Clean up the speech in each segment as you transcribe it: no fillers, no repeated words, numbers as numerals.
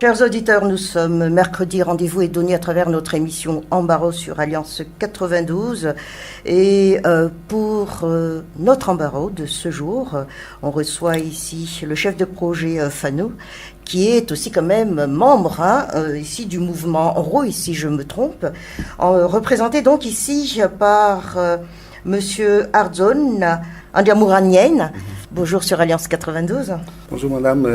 Chers auditeurs, nous sommes mercredi, rendez-vous est donné à travers notre émission Embarras sur Alliance 92 et pour notre Embarras de ce jour, on reçoit ici le chef de projet Fanou qui est aussi quand même membre ici du mouvement ROI, si je me trompe, représenté donc ici par Monsieur Arzon Andiamouranienne. Bonjour sur Alliance 92. Bonjour madame,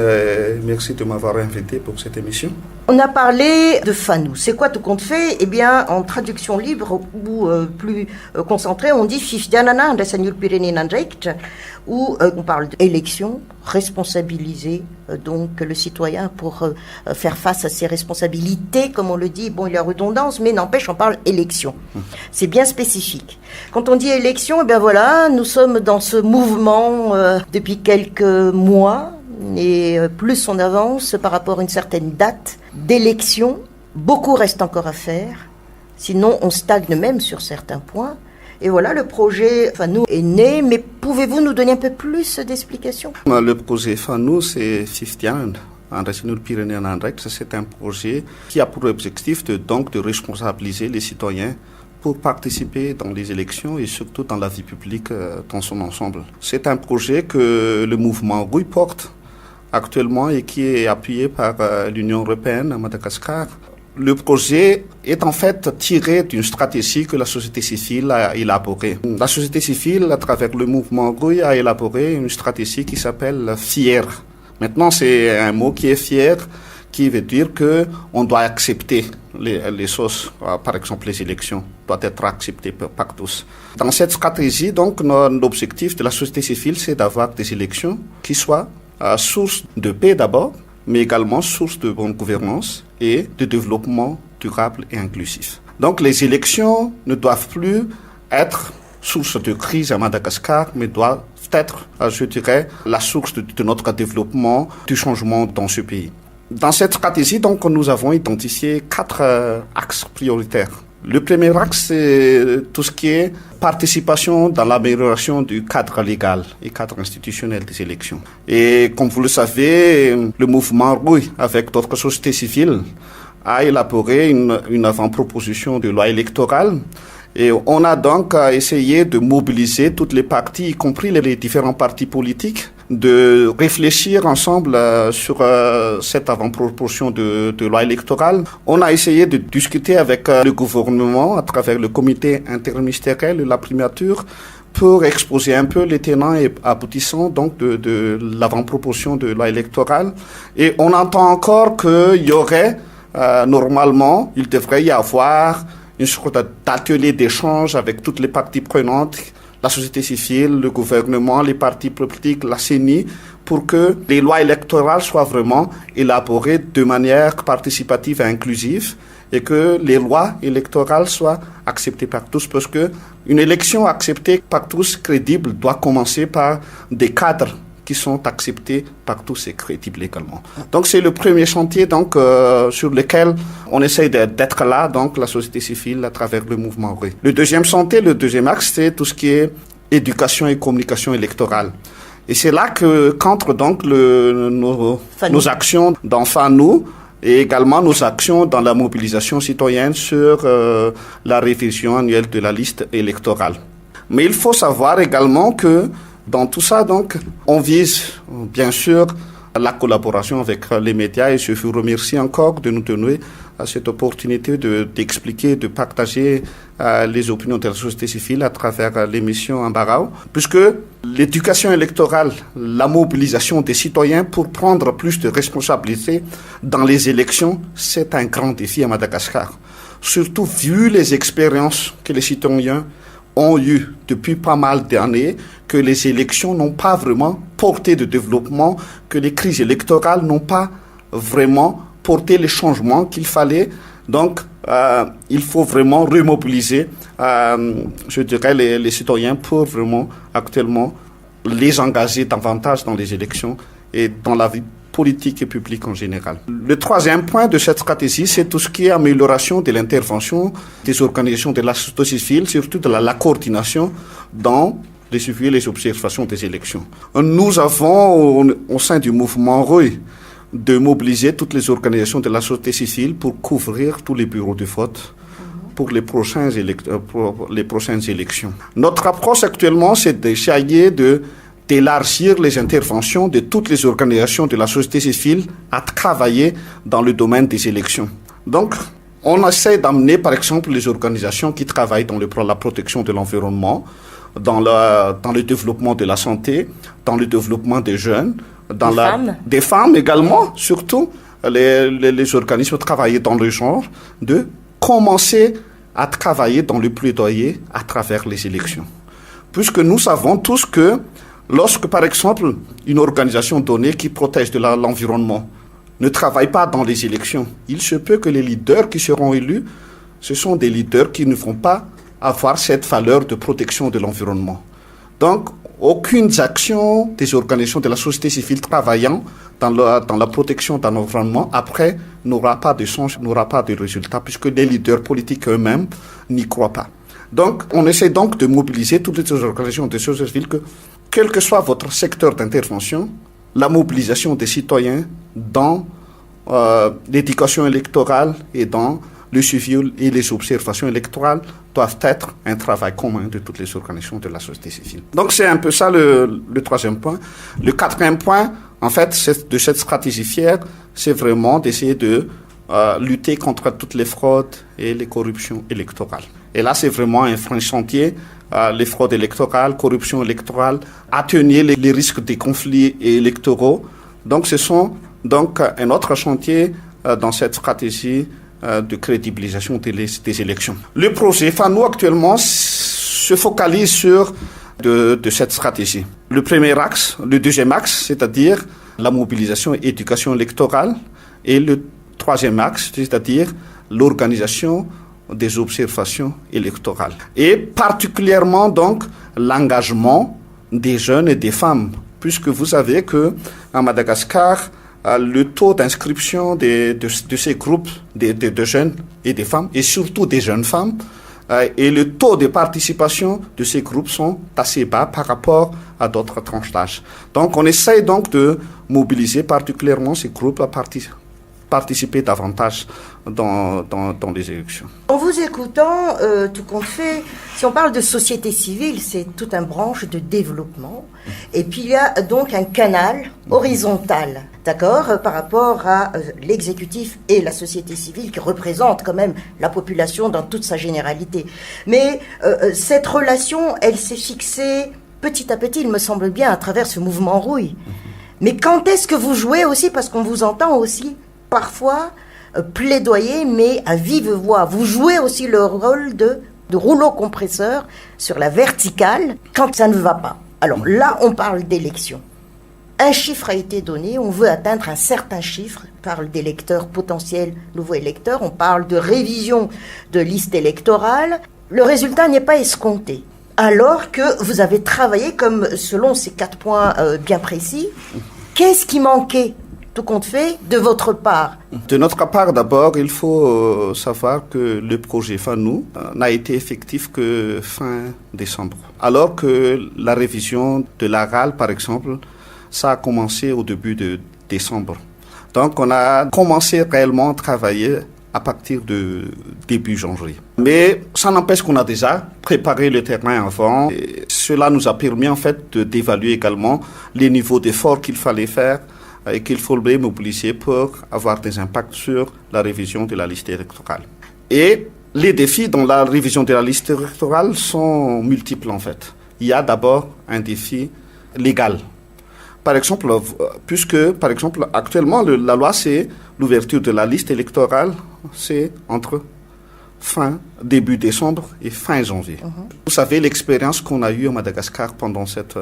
merci de m'avoir invité pour cette émission. On a parlé de Fanou. C'est quoi tout compte fait? Eh bien, en traduction libre ou plus concentrée, on dit Fifdianana de Sanyul Pyrénées-Nandrekt, où on parle d'élection, responsabiliser donc le citoyen pour faire face à ses responsabilités, comme on le dit. Bon, il y a redondance, mais n'empêche, on parle élection. C'est bien spécifique. Quand on dit élection, eh bien voilà, nous sommes dans ce mouvement depuis quelques mois, et plus on avance par rapport à une certaine date d'élection, beaucoup reste encore à faire, sinon on stagne même sur certains points. Et voilà, le projet Fanou est né, mais pouvez-vous nous donner un peu plus d'explications? Le projet Fanou, c'est 50 en National Pyrénées-Nandrekt. C'est un projet qui a pour objectif de responsabiliser les citoyens pour participer dans les élections et surtout dans la vie publique dans son ensemble. C'est un projet que le mouvement ROI porte actuellement et qui est appuyé par l'Union européenne à Madagascar. Le projet est en fait tiré d'une stratégie que la société civile a élaborée. La société civile, à travers le mouvement ROI, a élaboré une stratégie qui s'appelle FIER. Maintenant, c'est un mot qui est fier, qui veut dire que on doit accepter les choses. Par exemple, les élections doivent être acceptées par tous. Dans cette stratégie, donc, l'objectif de la société civile, c'est d'avoir des élections qui soient source de paix d'abord, mais également source de bonne gouvernance et de développement durable et inclusif. Donc les élections ne doivent plus être source de crise à Madagascar, mais doivent être, je dirais, la source de notre développement, du changement dans ce pays. Dans cette stratégie, donc, nous avons identifié 4 axes prioritaires. Le premier axe, c'est tout ce qui est participation dans l'amélioration du cadre légal et cadre institutionnel des élections. Et comme vous le savez, le mouvement ROI, avec d'autres sociétés civiles, a élaboré une avant-proposition de loi électorale. Et on a donc essayé de mobiliser toutes les parties, y compris les différents partis politiques, de réfléchir ensemble sur cette avant-proposition de loi électorale. On a essayé de discuter avec le gouvernement à travers le comité interministériel de la primature pour exposer un peu les tenants et aboutissants donc de l'avant-proposition de loi électorale. Et on entend encore qu'il y aurait, normalement, il devrait y avoir une sorte d'atelier d'échange avec toutes les parties prenantes, la société civile, le gouvernement, les partis politiques, la CENI, pour que les lois électorales soient vraiment élaborées de manière participative et inclusive et que les lois électorales soient acceptées par tous, parce que une élection acceptée par tous, crédible, doit commencer par des cadres qui sont acceptés par tous et crédibles également. Donc c'est le premier chantier donc sur lequel on essaye d'être là, donc la société civile à travers le mouvement ROI. Le deuxième chantier, le deuxième axe, c'est tout ce qui est éducation et communication électorale. Et c'est là qu'entre donc nos actions dans Fanou et également nos actions dans la mobilisation citoyenne sur la révision annuelle de la liste électorale. Mais il faut savoir également que dans tout ça, donc, on vise, bien sûr, la collaboration avec les médias et je vous remercie encore de nous donner cette opportunité d'expliquer, de partager les opinions de la société civile à travers l'émission Embarras, puisque l'éducation électorale, la mobilisation des citoyens pour prendre plus de responsabilités dans les élections, c'est un grand défi à Madagascar. Surtout vu les expériences que les citoyens ont eu depuis pas mal d'années, que les élections n'ont pas vraiment porté de développement, que les crises électorales n'ont pas vraiment porté les changements qu'il fallait. Donc, il faut vraiment remobiliser, je dirais, les citoyens pour vraiment actuellement les engager davantage dans les élections et dans la vie politique et publique en général. Le troisième point de cette stratégie, c'est tout ce qui est amélioration de l'intervention des organisations de la société civile, surtout de la coordination dans les suivis et les observations des élections. Nous avons, au sein du mouvement ROI, de mobiliser toutes les organisations de la société civile pour couvrir tous les bureaux de vote pour les prochaines élections. Notre approche actuellement, c'est d'essayer d'élargir les interventions de toutes les organisations de la société civile à travailler dans le domaine des élections. Donc, on essaie d'amener, par exemple, les organisations qui travaillent dans la protection de l'environnement, dans le développement de la santé, dans le développement des jeunes, des femmes également, surtout les organismes travailler dans le genre, de commencer à travailler dans le plaidoyer à travers les élections. Puisque nous savons tous que lorsque, par exemple, une organisation donnée qui protège de l'environnement ne travaille pas dans les élections, il se peut que les leaders qui seront élus, ce sont des leaders qui ne vont pas avoir cette valeur de protection de l'environnement. Donc, aucune action des organisations de la société civile travaillant dans la protection de l'environnement, après, n'aura pas de sens, n'aura pas de résultat, puisque les leaders politiques eux-mêmes n'y croient pas. Donc, on essaie donc de mobiliser toutes les organisations de la société civile, que, quel que soit votre secteur d'intervention, la mobilisation des citoyens dans l'éducation électorale et dans le suivi et les observations électorales doivent être un travail commun de toutes les organisations de la société civile. Donc c'est un peu ça le troisième point. Le quatrième point, en fait, de cette stratégie fière, c'est vraiment d'essayer de lutter contre toutes les fraudes et les corruptions électorales. Et là, c'est vraiment un franc chantier. Les fraudes électorales, corruption électorale, atténuer les risques des conflits électoraux. Donc ce sont donc un autre chantier dans cette stratégie de crédibilisation des élections. Le projet FANU actuellement se focalise sur de cette stratégie. Le premier axe, le deuxième axe, c'est-à-dire la mobilisation et éducation électorale, et le troisième axe, c'est-à-dire l'organisation des observations électorales. Et particulièrement donc l'engagement des jeunes et des femmes, puisque vous savez que à Madagascar, le taux d'inscription de ces groupes de jeunes et des femmes, et surtout des jeunes femmes, et le taux de participation de ces groupes sont assez bas par rapport à d'autres tranches d'âge. Donc on essaye donc de mobiliser particulièrement ces groupes à participer davantage dans les élections. En vous écoutant, tout compte fait, si on parle de société civile, c'est toute une branche de développement. Et puis il y a donc un canal horizontal, d'accord, par rapport à l'exécutif et la société civile qui représente quand même la population dans toute sa généralité. Mais cette relation, elle s'est fixée petit à petit, il me semble bien, à travers ce mouvement Rouille. Mais quand est-ce que vous jouez aussi, parce qu'on vous entend aussi parfois plaidoyer, mais à vive voix. Vous jouez aussi le rôle de rouleau compresseur sur la verticale quand ça ne va pas. Alors là, on parle d'élection. Un chiffre a été donné, on veut atteindre un certain chiffre. On parle d'électeurs potentiels, nouveaux électeurs, on parle de révision de liste électorale. Le résultat n'est pas escompté. Alors que vous avez travaillé comme selon ces 4 points bien précis. Qu'est-ce qui manquait, tout compte fait, de votre part? De notre part, d'abord, il faut savoir que le projet FANU n'a été effectif que fin décembre. Alors que la révision de la RAL, par exemple, ça a commencé au début de décembre. Donc, on a commencé réellement à travailler à partir de début janvier. Mais ça n'empêche qu'on a déjà préparé le terrain avant. Et cela nous a permis, en fait, d'évaluer également les niveaux d'efforts qu'il fallait faire et qu'il faudrait mobiliser pour avoir des impacts sur la révision de la liste électorale. Et les défis dans la révision de la liste électorale sont multiples, en fait. Il y a d'abord un défi légal. Par exemple, puisque, par exemple, actuellement, la loi, c'est l'ouverture de la liste électorale, c'est entre début décembre et fin janvier. Vous savez l'expérience qu'on a eue à Madagascar pendant cette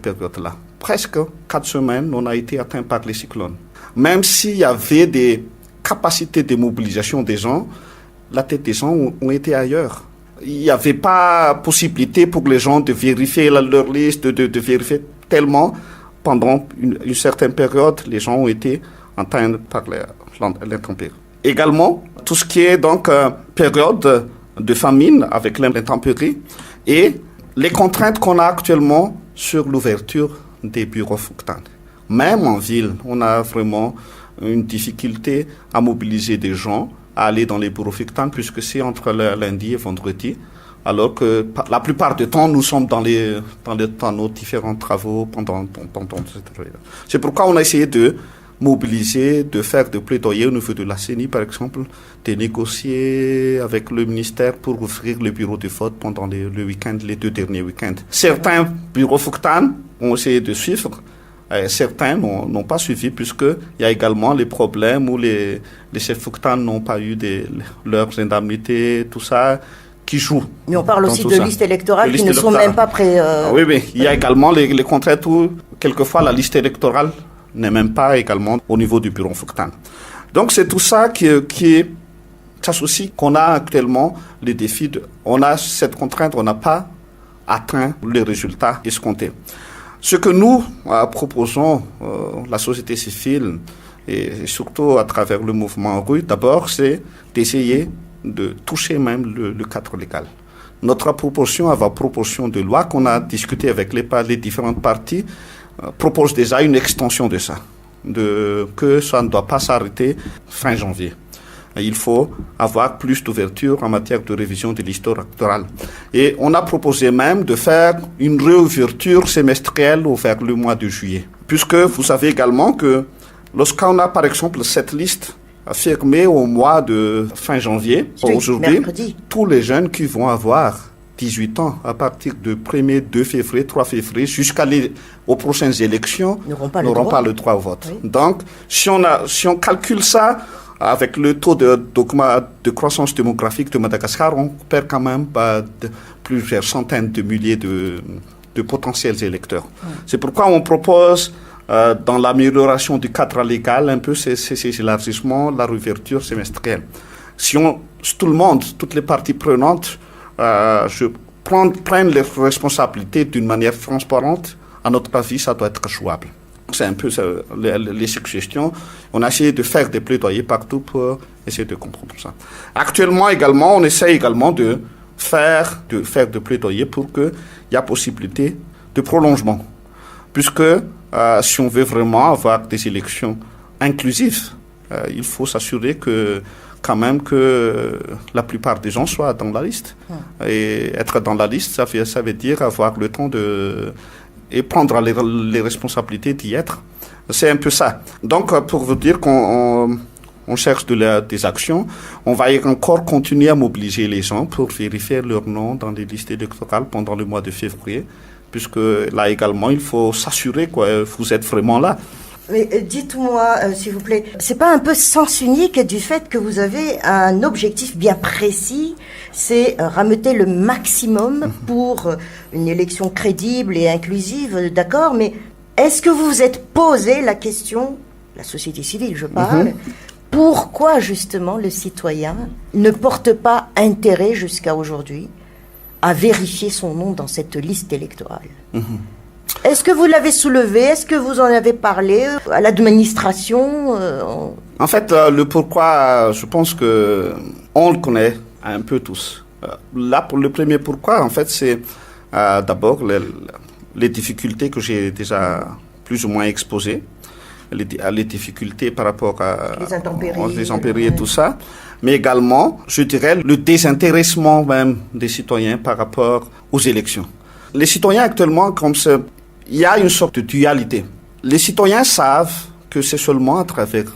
période-là. Presque 4 semaines, on a été atteint par les cyclones. Même s'il y avait des capacités de mobilisation des gens, la tête des gens ont été ailleurs. Il n'y avait pas possibilité pour les gens de vérifier leur liste, de vérifier tellement. Pendant une certaine période, les gens ont été atteints par l'intempérie. Également, tout ce qui est donc période de famine avec l'intempérie et les contraintes qu'on a actuellement sur l'ouverture des bureaux Fouctan. Même en ville, on a vraiment une difficulté à mobiliser des gens, à aller dans les bureaux fictans, puisque c'est entre lundi et vendredi. Alors que la plupart du temps, nous sommes dans nos différents travaux pendant cette période. C'est pourquoi on a essayé de mobiliser, de faire des plaidoyers au niveau de la CENI, par exemple, de négocier avec le ministère pour ouvrir le bureau de vote pendant le week-end, les 2 derniers week-ends. Certains bureaux fictans ont essayé de suivre, certains n'ont pas suivi, puisqu'il y a également les problèmes où les chefs fictans n'ont pas eu leurs indemnités, tout ça, qui jouent. Mais on parle aussi de listes électorales qui ne sont même pas prêts. Oui, il y a également les contraintes où, quelquefois, la liste électorale n'est même pas également au niveau du bureau fictan. Donc, c'est tout ça qui est... Ça aussi qu'on a actuellement les défis. On a cette contrainte, on n'a pas atteint les résultats escomptés. Ce que nous proposons, la société civile, et surtout à travers le mouvement rue, d'abord, c'est d'essayer de toucher même le cadre légal. Notre proposition, avec proposition de loi qu'on a discuté avec les différentes parties, propose déjà une extension de ça, que ça ne doit pas s'arrêter fin janvier. Il faut avoir plus d'ouverture en matière de révision de l'histoire électorale. Et on a proposé même de faire une réouverture semestrielle vers le mois de juillet. Puisque vous savez également que lorsqu'on a par exemple cette liste affirmée au mois de fin janvier, aujourd'hui, tous les jeunes qui vont avoir 18 ans à partir du 1er, 2 février, 3 février, aux prochaines élections, n'auront pas le droit au vote. Oui. Donc, si on calcule ça avec le taux de croissance démographique de Madagascar, on perd quand même plusieurs centaines de milliers de potentiels électeurs. Oui. C'est pourquoi on propose, dans l'amélioration du cadre légal, un peu ces élargissements, la réouverture semestrielle. Si tout le monde, toutes les parties prenantes, prennent les responsabilités d'une manière transparente, à notre avis, ça doit être jouable. C'est un peu les suggestions. On a essayé de faire des plaidoyers partout pour essayer de comprendre ça. Actuellement également, on essaie également de faire des plaidoyers pour qu'il y ait possibilité de prolongement. Puisque si on veut vraiment avoir des élections inclusives, il faut s'assurer que la plupart des gens soient dans la liste. Et être dans la liste, ça veut dire avoir le temps et prendre les responsabilités d'y être. C'est un peu ça. Donc, pour vous dire qu'on cherche des actions, on va encore continuer à mobiliser les gens pour vérifier leur nom dans les listes électorales pendant le mois de février, puisque là également, il faut s'assurer que vous êtes vraiment là. Mais dites-moi, s'il vous plaît, c'est pas un peu sens unique du fait que vous avez un objectif bien précis, c'est rameuter le maximum pour une élection crédible et inclusive, d'accord, mais est-ce que vous vous êtes posé la question, la société civile je parle, pourquoi justement le citoyen ne porte pas intérêt jusqu'à aujourd'hui à vérifier son nom dans cette liste électorale? Est-ce que vous l'avez soulevé? Est-ce que vous en avez parlé à l'administration? En fait, le pourquoi, je pense que on le connaît un peu tous. Là, pour le premier pourquoi, en fait, c'est d'abord les difficultés que j'ai déjà plus ou moins exposées, les difficultés par rapport à les intempéries et tout ça, mais également, je dirais, le désintéressement même des citoyens par rapport aux élections. Les citoyens actuellement, il y a une sorte de dualité. Les citoyens savent que c'est seulement à travers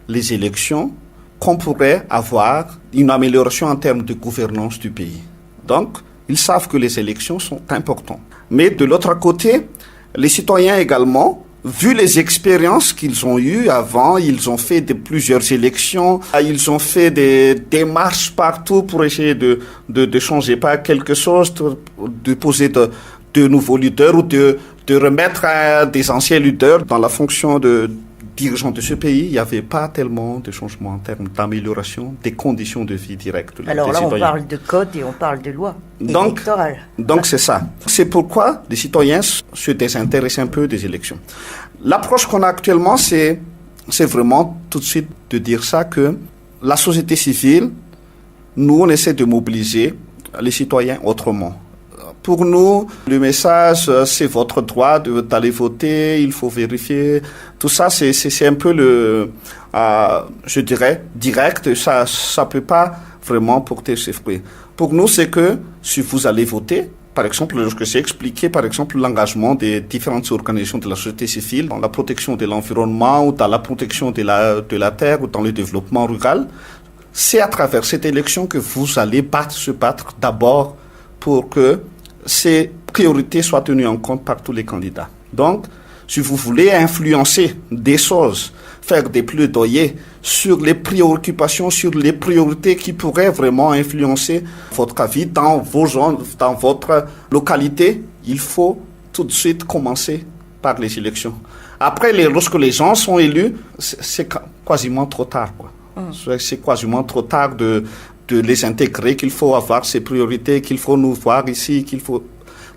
les élections qu'on pourrait avoir une amélioration en termes de gouvernance du pays. Donc, ils savent que les élections sont importantes. Mais de l'autre côté, les citoyens également, vu les expériences qu'ils ont eues avant, ils ont fait plusieurs élections, ils ont fait des démarches partout pour essayer de changer pas quelque chose, de poser de nouveaux leaders ou de remettre des anciens leaders dans la fonction de dirigeants de ce pays. Il n'y avait pas tellement de changements en termes d'amélioration des conditions de vie directes. Alors là, on parle de code et on parle de loi électorale. Donc c'est ça. C'est pourquoi les citoyens se désintéressent un peu des élections. L'approche qu'on a actuellement, c'est vraiment tout de suite de dire ça, que la société civile, nous, on essaie de mobiliser les citoyens autrement. Pour nous, le message, c'est votre droit d'aller voter, il faut vérifier. Tout ça, c'est un peu je dirais, direct. Ça peut pas vraiment porter ses fruits. Pour nous, c'est que si vous allez voter, par exemple, lorsque j'ai expliqué, par exemple, l'engagement des différentes organisations de la société civile dans la protection de l'environnement ou dans la protection de la terre ou dans le développement rural, c'est à travers cette élection que vous allez se battre d'abord pour que ces priorités soient tenues en compte par tous les candidats. Donc, si vous voulez influencer des choses, faire des plaidoyers sur les préoccupations, sur les priorités qui pourraient vraiment influencer votre vie dans vos zones, dans votre localité, il faut tout de suite commencer par les élections. Après, lorsque les gens sont élus, c'est quasiment trop tard, quoi. C'est quasiment trop tard de les intégrer, qu'il faut avoir ces priorités, qu'il faut nous voir ici,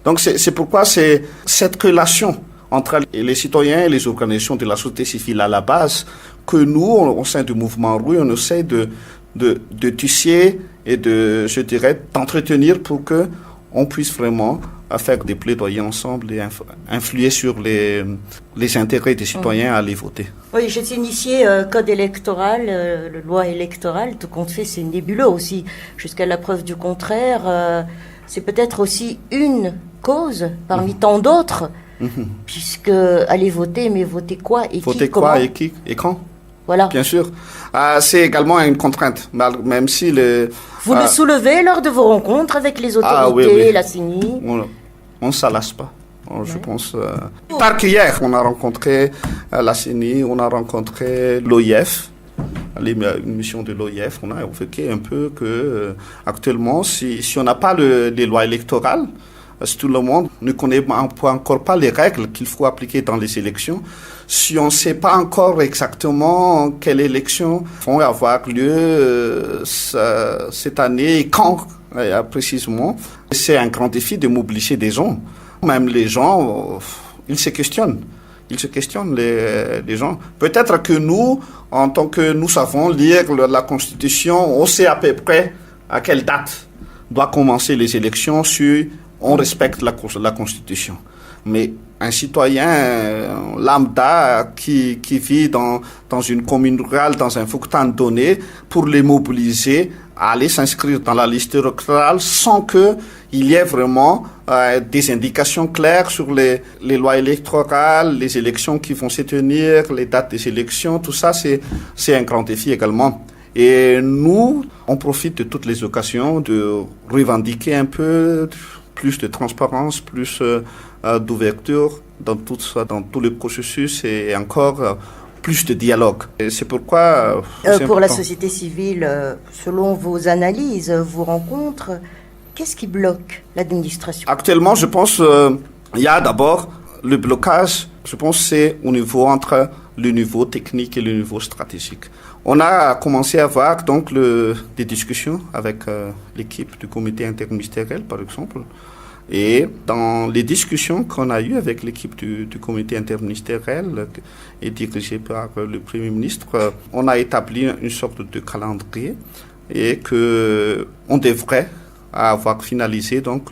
Donc c'est pourquoi c'est cette relation entre les citoyens et les organisations de la société civile à la base que nous, au sein du mouvement Rouille, on essaie de tisser et d'entretenir pour que on puisse vraiment faire des plaidoyers ensemble et influer sur les intérêts des citoyens à aller voter. Oui, j'ai initié code électoral, loi électorale, tout compte fait, c'est nébuleux aussi. Jusqu'à la preuve du contraire, c'est peut-être aussi une cause parmi tant d'autres, puisque aller voter, mais voter quoi et voter qui, comment? Voter quoi et qui et quand? Voilà. Bien sûr. C'est également une contrainte, même si Vous le soulevez lors de vos rencontres avec les autorités, la CENI. On ne s'en lasse pas. Je pense. Par qu'hier, on a rencontré la CENI, on a rencontré l'OIF, une mission de l'OIF. On a évoqué un peu que actuellement, si on n'a pas les lois électorales, si tout le monde ne connaît encore pas les règles qu'il faut appliquer dans les élections, si on ne sait pas encore exactement quelles élections vont avoir lieu cette année et quand précisément, c'est un grand défi de mobiliser des gens. Même les gens, ils se questionnent. Les gens. Peut-être que nous, en tant que nous savons lire la Constitution, on sait à peu près à quelle date doivent commencer les élections si on respecte la Constitution. Mais un citoyen lambda qui vit dans une commune rurale, dans un Fouctan donné, pour les mobiliser, à aller s'inscrire dans la liste électorale sans qu'il y ait vraiment des indications claires sur les lois électorales, les élections qui vont se tenir, les dates des élections, tout ça, c'est un grand défi également. Et nous, on profite de toutes les occasions de revendiquer un peu plus de transparence, plus d'ouverture dans tout le processus et encore plus de dialogue. Et c'est pourquoi... pour la société civile, selon vos analyses, vos rencontres, qu'est-ce qui bloque l'administration? Actuellement, je pense il y a d'abord le blocage, je pense c'est au niveau entre le niveau technique et le niveau stratégique. On a commencé à avoir donc des discussions avec l'équipe du comité interministériel, par exemple. Et dans les discussions qu'on a eues avec l'équipe du comité interministériel et dirigée par le Premier ministre, on a établi une sorte de calendrier et qu'on devrait avoir finalisé donc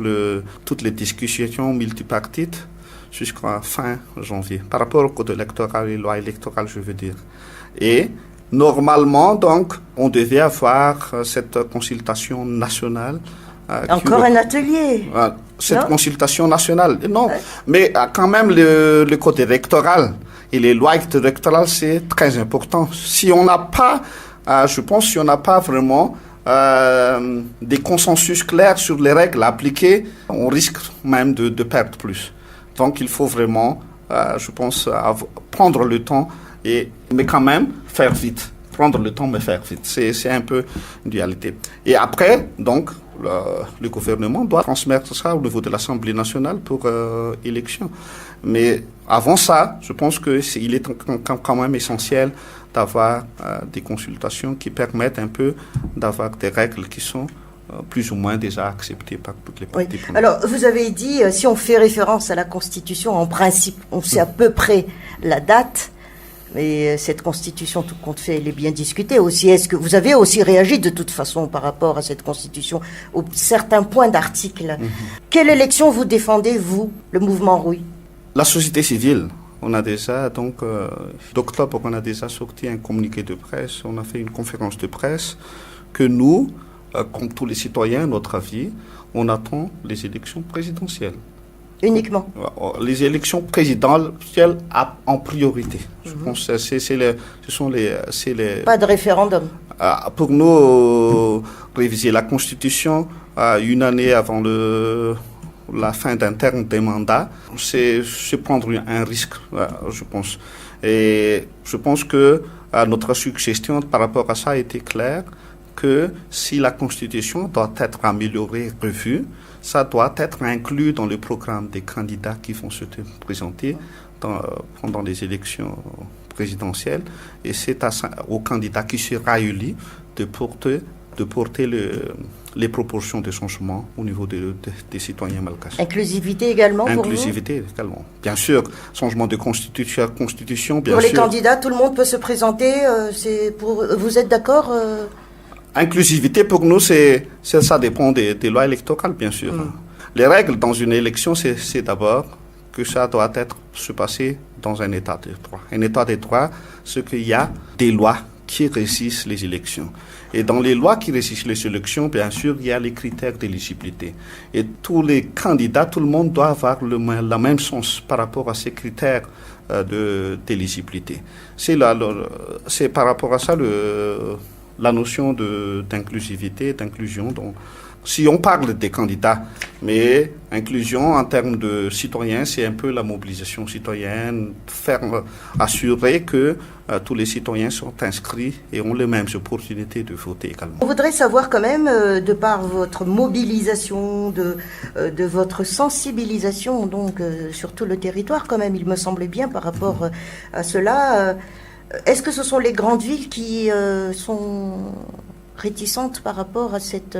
toutes les discussions multipartites jusqu'à fin janvier, par rapport au code électoral et loi électorale, je veux dire. Et normalement, donc, on devait avoir cette consultation nationale. Encore un atelier. Cette consultation nationale. Non, mais quand même, le code électoral et les lois électorales, c'est très important. Si on n'a pas, je pense, si on n'a pas vraiment des consensus clairs sur les règles appliquées, on risque même de perdre plus. Donc, il faut vraiment, je pense, prendre le temps, mais quand même faire vite. Prendre le temps, mais faire vite. C'est un peu une dualité. Et après, donc, le gouvernement doit transmettre ça au niveau de l'Assemblée nationale pour élection. Mais avant ça, je pense qu'il est quand même essentiel d'avoir des consultations qui permettent un peu d'avoir des règles qui sont plus ou moins déjà acceptées par toutes les parties. Oui. Alors, vous avez dit, si on fait référence à la Constitution, en principe, on sait à peu près la date. Mais cette constitution, tout compte fait, elle est bien discutée aussi. Est-ce que vous avez aussi réagi de toute façon par rapport à cette constitution, aux certains points d'articles? Quelle élection vous défendez, vous, le mouvement Rouille? La société civile, on a déjà, d'octobre, on a déjà sorti un communiqué de presse, on a fait une conférence de presse, que nous, comme tous les citoyens, notre avis, on attend les élections présidentielles. Uniquement. Les élections présidentielles en priorité. Je pense que ce sont les... Pas de référendum. Pour nous, réviser la Constitution une année avant la fin d'un terme des mandats, c'est prendre un risque, je pense. Et je pense que notre suggestion par rapport à ça était claire, que si la Constitution doit être améliorée, revue, ça doit être inclus dans le programme des candidats qui vont se présenter pendant les élections présidentielles. Et c'est au candidat qui sera élu de porter les proportions de changement au niveau des citoyens malgaches. Inclusivité également pour Inclusivité également. Bien sûr, changement de constitution, bien pour sûr. Les candidats, tout le monde peut se présenter. Vous êtes d'accord Inclusivité, pour nous, ça dépend des lois électorales, bien sûr. Les règles dans une élection, c'est d'abord que ça doit se passer dans un état de droit. Un état de droit, c'est qu'il y a des lois qui régissent les élections. Et dans les lois qui régissent les élections, bien sûr, il y a les critères d'éligibilité. Et tous les candidats, tout le monde doit avoir la même chance par rapport à ces critères d'éligibilité. C'est par rapport à ça la notion d'inclusivité, d'inclusion. Donc, si on parle des candidats, mais inclusion en termes de citoyens, c'est un peu la mobilisation citoyenne, assurer que tous les citoyens sont inscrits et ont les mêmes opportunités de voter également. On voudrait savoir quand même, de par votre mobilisation, de votre sensibilisation, donc sur tout le territoire quand même, il me semblait bien par rapport à cela. Est-ce que ce sont les grandes villes qui sont réticentes par rapport à cette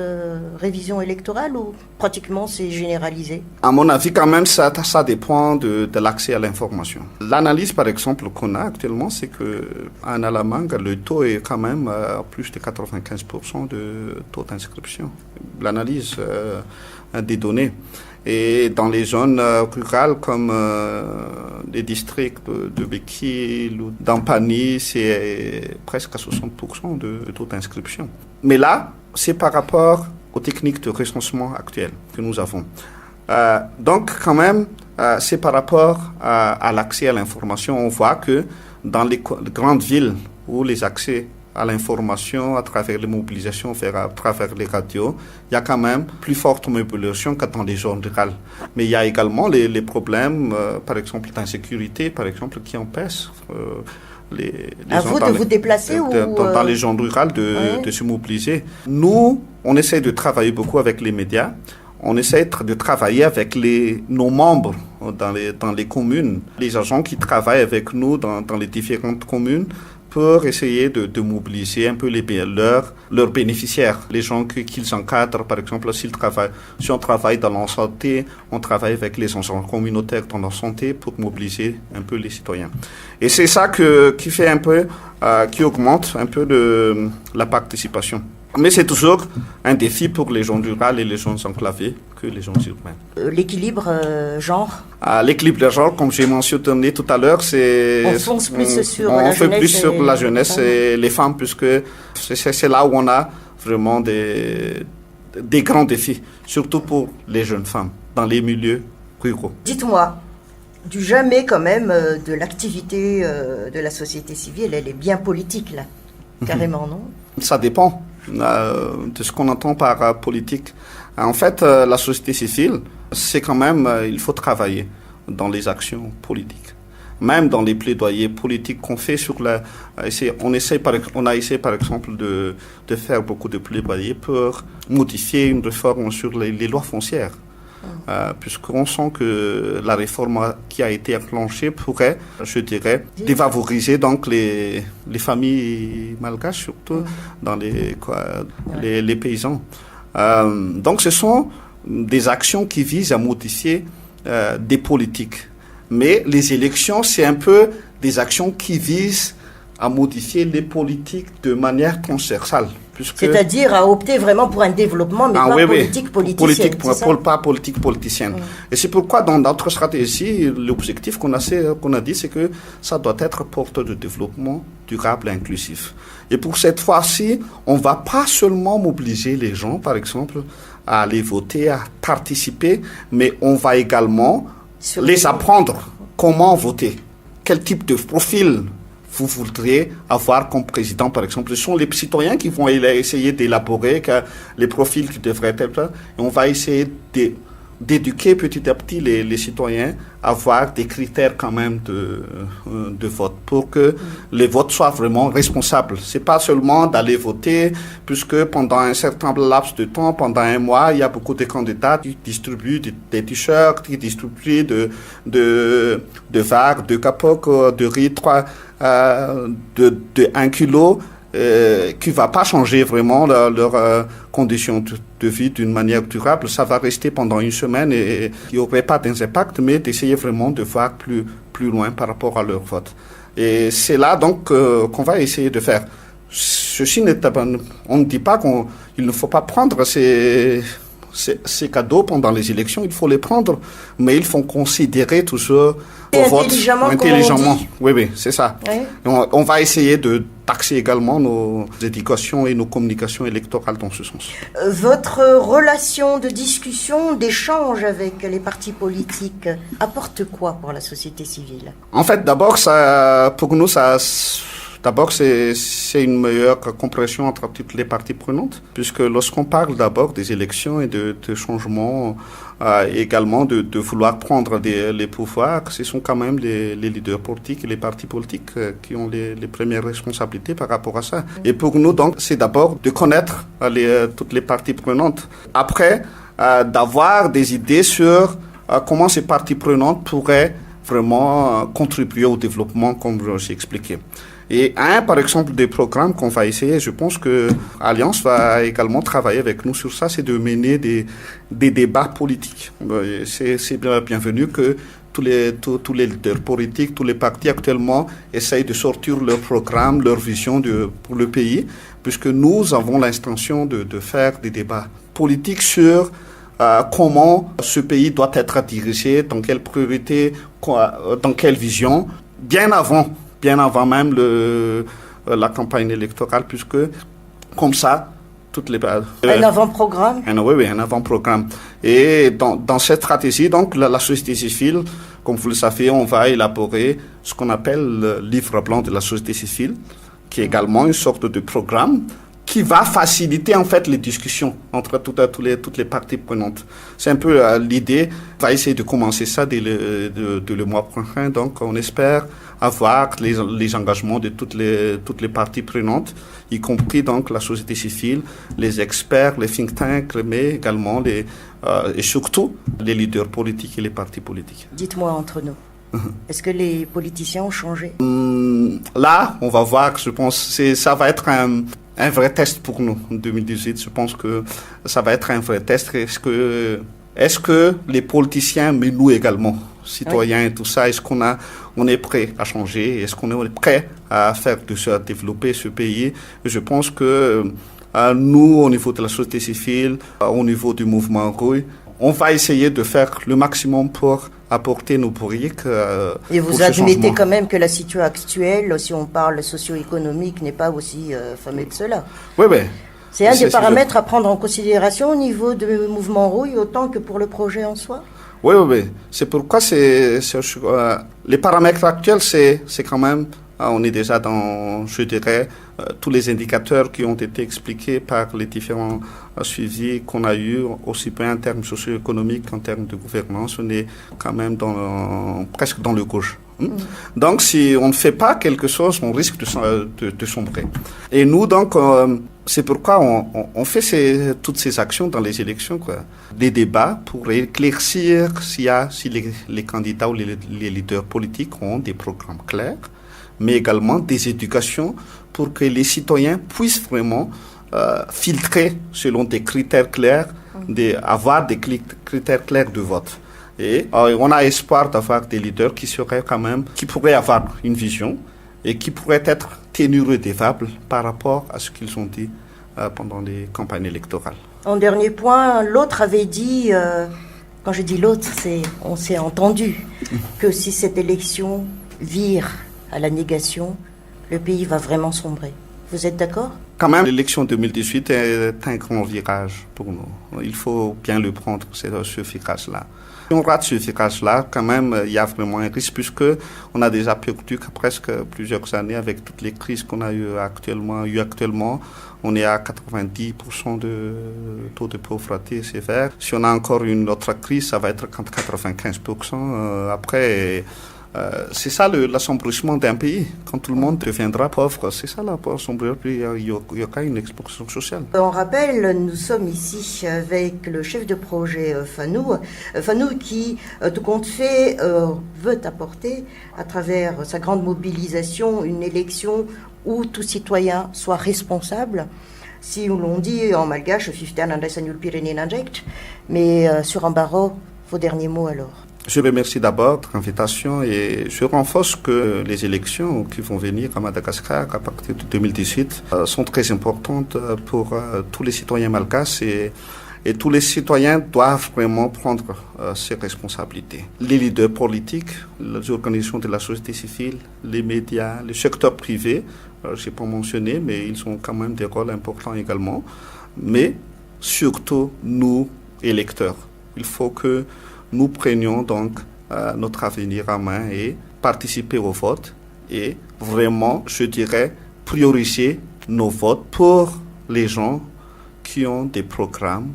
révision électorale ou pratiquement c'est généralisé? À mon avis, quand même, ça dépend de l'accès à l'information. L'analyse, par exemple, qu'on a actuellement, c'est qu'en Alamang, le taux est quand même à plus de 95% de taux d'inscription. L'analyse des données. Et dans les zones rurales comme les districts de Bekil ou d'Ampani, c'est presque à 60% de taux d'inscription. Mais là, c'est par rapport aux techniques de recensement actuelles que nous avons. Donc, quand même, c'est par rapport à l'accès à l'information. On voit que dans les grandes villes où les accès à l'information, à travers les mobilisations, à travers les radios, il y a quand même plus forte mobilisation que dans les zones rurales. Mais il y a également les problèmes, par exemple, d'insécurité, par exemple, qui empêchent à vous de vous déplacer dans les zones rurales de se mobiliser. Nous, on essaie de travailler beaucoup avec les médias. On essaie de travailler avec nos membres dans les communes, les agents qui travaillent avec nous dans les différentes communes, pour essayer de mobiliser un peu leurs bénéficiaires, les gens qu'ils encadrent. Par exemple, si on travaille dans la santé, on travaille avec les agents communautaires dans la santé pour mobiliser un peu les citoyens. Et c'est ça qui fait un peu, qui augmente un peu la participation. Mais c'est toujours un défi pour les zones rurales et les zones enclavées que les zones urbaines. L'équilibre genre l'équilibre genre, comme j'ai mentionné tout à l'heure, c'est... On fonce plus sur la jeunesse. Plus sur la jeunesse et les femmes, puisque c'est là où on a vraiment des grands défis, surtout pour les jeunes femmes, dans les milieux ruraux. Dites-moi, du jamais quand même de l'activité de la société civile, elle est bien politique là, carrément, non? Ça dépend de ce qu'on entend par politique. En fait, la société civile, c'est quand même, il faut travailler dans les actions politiques. Même dans les plaidoyers politiques qu'on fait on a essayé par exemple de faire beaucoup de plaidoyers pour modifier une réforme sur les lois foncières. Puisqu'on sent que la réforme qui a été enclenchée pourrait, je dirais, défavoriser donc les familles malgaches, surtout dans les paysans. Donc ce sont des actions qui visent à modifier des politiques. Mais les élections, c'est un peu des actions qui visent à modifier les politiques de manière transversale. C'est-à-dire à opter vraiment pour un développement, mais pas politique politicienne. Pas politique politicienne. Et c'est pourquoi dans notre stratégie, l'objectif qu'on a dit, c'est que ça doit être porteur de développement durable et inclusif. Et pour cette fois-ci, on ne va pas seulement mobiliser les gens, par exemple, à aller voter, à participer, mais on va également les apprendre comment voter, quel type de profil vous voudriez avoir comme président, par exemple. Ce sont les citoyens qui vont essayer d'élaborer les profils qui devraient être. Et on va essayer d'éduquer petit à petit les citoyens à avoir des critères quand même de vote pour que les votes soient vraiment responsables. C'est pas seulement d'aller voter, puisque pendant un certain laps de temps, pendant un mois, il y a beaucoup de candidats qui distribuent des t-shirts, qui distribuent de vagues, de capotes, de riz, de 1 kilo, qui va pas changer vraiment leurs conditions de vie d'une manière durable. Ça va rester pendant une semaine et il n'y aurait pas d'impact, mais d'essayer vraiment de voir plus loin par rapport à leur vote. Et c'est là donc qu'on va essayer de faire. Ceci n'est pas, on ne dit pas qu'il ne faut pas prendre ces cadeaux pendant les élections, il faut les prendre, mais il faut considérer toujours au vote intelligemment. Oui, c'est ça. Oui. On va essayer de taxer également nos éducations et nos communications électorales dans ce sens. Votre relation de discussion, d'échange avec les partis politiques apporte quoi pour la société civile? En fait, d'abord, pour nous, c'est une meilleure compréhension entre toutes les parties prenantes, puisque lorsqu'on parle d'abord des élections et de changements, également de vouloir prendre les pouvoirs, ce sont quand même les leaders politiques et les partis politiques qui ont les premières responsabilités par rapport à ça. Et pour nous, donc, c'est d'abord de connaître toutes les parties prenantes. Après, d'avoir des idées sur comment ces parties prenantes pourraient vraiment contribuer au développement, comme j'ai expliqué. Et par exemple, des programmes qu'on va essayer, je pense que Alliance va également travailler avec nous sur ça, c'est de mener des débats politiques. C'est bienvenu que tous les leaders politiques, tous les partis actuellement essayent de sortir leur programme, leur vision pour le pays, puisque nous avons l'intention de faire des débats politiques sur comment ce pays doit être dirigé, dans quelle priorité, dans quelle vision, bien avant même la campagne électorale, puisque comme ça, toutes les un avant-programme. Oui, un avant-programme. Et dans cette stratégie, donc la société civile, comme vous le savez, on va élaborer ce qu'on appelle le livre blanc de la société civile, qui est également une sorte de programme qui va faciliter en fait les discussions entre toutes les parties prenantes. C'est un peu l'idée. On va essayer de commencer ça dès le mois prochain. Donc on espère avoir les engagements de toutes les parties prenantes, y compris donc la société civile, les experts, les think tanks, mais également et surtout les leaders politiques et les partis politiques. Dites-moi entre nous. Est-ce que les politiciens ont changé? Là, on va voir, je pense, ça va être un vrai test pour nous en 2018. Je pense que ça va être un vrai test. Est-ce que les politiciens, mais nous également, citoyens et tout ça, est-ce on est prêt à changer? Est-ce qu'on est prêt à développer ce pays? Je pense que nous, au niveau de la société civile, au niveau du mouvement Rouille, on va essayer de faire le maximum pour apporter nos briques. Et vous admettez quand même que la situation actuelle, si on parle socio-économique, n'est pas aussi fameuse que cela. Oui. C'est un des paramètres à prendre en considération au niveau du mouvement Rouille, autant que pour le projet en soi. Oui. C'est pourquoi les paramètres actuels, c'est quand même, on est déjà dans, je dirais, tous les indicateurs qui ont été expliqués par les différents suivis qu'on a eu, aussi bien en termes socio-économiques qu'en termes de gouvernance. On est quand même presque dans le gauche. Donc, si on ne fait pas quelque chose, on risque de sombrer. Et nous, donc, c'est pourquoi on fait toutes ces actions dans les élections, des débats pour éclaircir si les candidats ou les leaders politiques ont des programmes clairs, mais également des éducations pour que les citoyens puissent vraiment filtrer selon des critères clairs, avoir des critères clairs de vote. Et on a espoir d'avoir des leaders qui pourraient avoir une vision et qui pourraient être tenus redevables par rapport à ce qu'ils ont dit pendant les campagnes électorales. En dernier point, l'autre avait dit, quand je dis l'autre, on s'est entendu, que si cette élection vire à la négation, le pays va vraiment sombrer. Vous êtes d'accord ? Quand même, l'élection 2018 est un grand virage pour nous. Il faut bien le prendre, ce virage-là. Si on rate ce virage-là, quand même, il y a vraiment un risque, puisque on a déjà perdu presque plusieurs années avec toutes les crises qu'on a eues actuellement. On est à 90% de taux de pauvreté sévère. Si on a encore une autre crise, ça va être 95%. Après, c'est ça l'assombrissement d'un pays. Quand tout le monde deviendra pauvre, c'est ça l'assombrissement. Il y aura une explosion sociale. On rappelle, nous sommes ici avec le chef de projet Fanou. Fanou qui, tout compte fait, veut apporter à travers sa grande mobilisation une élection où tout citoyen soit responsable. Si l'on dit en malgache, mais sur un barreau, vos derniers mots alors. Je remercie d'abord de l'invitation et je renforce que les élections qui vont venir à Madagascar à partir de 2018 sont très importantes pour tous les citoyens malgaches et tous les citoyens doivent vraiment prendre ces responsabilités. Les leaders politiques, les organisations de la société civile, les médias, le secteur privé, je n'ai pas mentionné, mais ils ont quand même des rôles importants également. Mais surtout, nous, électeurs, il faut que nous prenions donc notre avenir en main et participer au vote et vraiment, je dirais, prioriser nos votes pour les gens qui ont des programmes,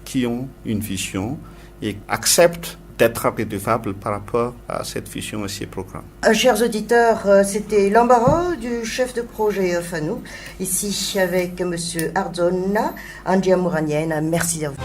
qui ont une vision et acceptent d'être redevables par rapport à cette vision et ces programmes. Chers auditeurs, c'était l'embarras du chef de projet Fanou, ici avec M. Ardzona Andiamouranienne. Merci à vous.